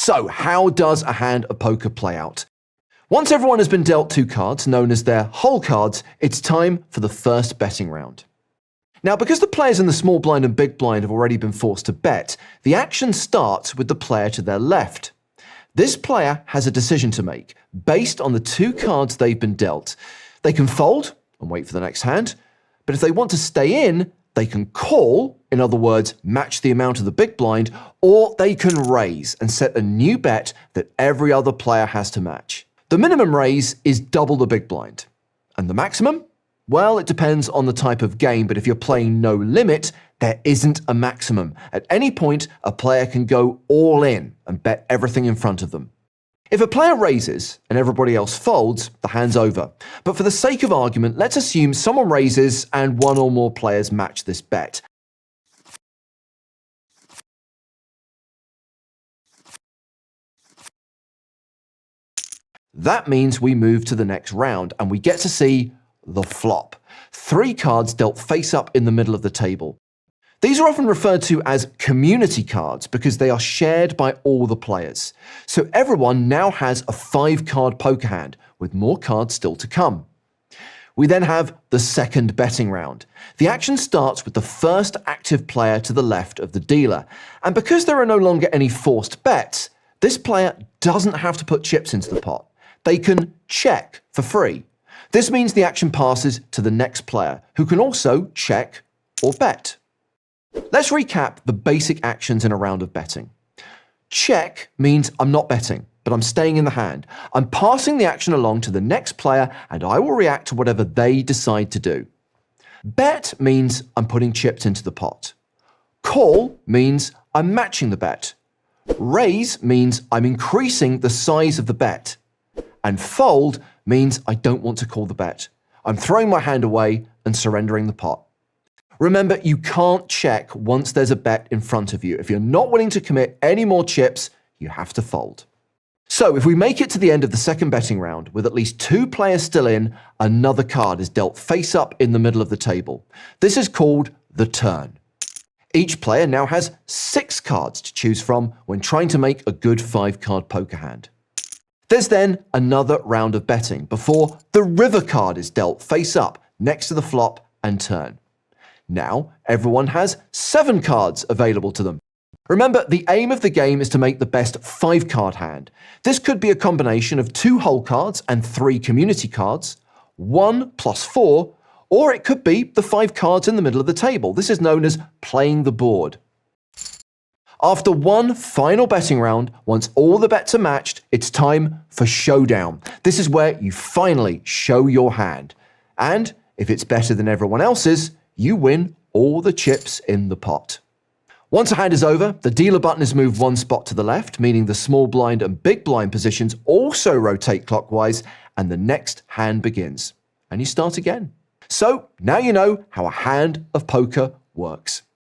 So, how does a hand of poker play out? Once everyone has been dealt 2 cards, known as their hole cards, it's time for the first betting round. Now, because the players in the small blind and big blind have already been forced to bet, the action starts with the player to their left. This player has a decision to make based on the 2 cards they've been dealt. They can fold and wait for the next hand, but if they want to stay in, they can call, in other words, match the amount of the big blind, or they can raise and set a new bet that every other player has to match. The minimum raise is double the big blind. And the maximum? Well, it depends on the type of game, but if you're playing no limit, there isn't a maximum. At any point, a player can go all in and bet everything in front of them. If a player raises and everybody else folds, the hand's over. But for the sake of argument, let's assume someone raises and 1 or more players match this bet. That means we move to the next round and we get to see the flop. 3 cards dealt face up in the middle of the table. These are often referred to as community cards because they are shared by all the players. So everyone now has a 5-card poker hand, with more cards still to come. We then have the second betting round. The action starts with the first active player to the left of the dealer. And because there are no longer any forced bets, this player doesn't have to put chips into the pot. They can check for free. This means the action passes to the next player, who can also check or bet. Let's recap the basic actions in a round of betting. Check means I'm not betting, but I'm staying in the hand. I'm passing the action along to the next player and I will react to whatever they decide to do. Bet means I'm putting chips into the pot. Call means I'm matching the bet. Raise means I'm increasing the size of the bet. And fold means I don't want to call the bet. I'm throwing my hand away and surrendering the pot. Remember, you can't check once there's a bet in front of you. If you're not willing to commit any more chips, you have to fold. So if we make it to the end of the second betting round with at least 2 players still in, another card is dealt face up in the middle of the table. This is called the turn. Each player now has 6 cards to choose from when trying to make a good 5-card poker hand. There's then another round of betting before the river card is dealt face up next to the flop and turn. Now, everyone has 7 cards available to them. Remember, the aim of the game is to make the best 5-card hand. This could be a combination of 2 hole cards and 3 community cards, 1 plus 4, or it could be the 5 cards in the middle of the table. This is known as playing the board. After one final betting round, once all the bets are matched, it's time for showdown. This is where you finally show your hand. And if it's better than everyone else's, you win all the chips in the pot. Once a hand is over, the dealer button is moved 1 spot to the left, meaning the small blind and big blind positions also rotate clockwise, and the next hand begins. And you start again. So now you know how a hand of poker works.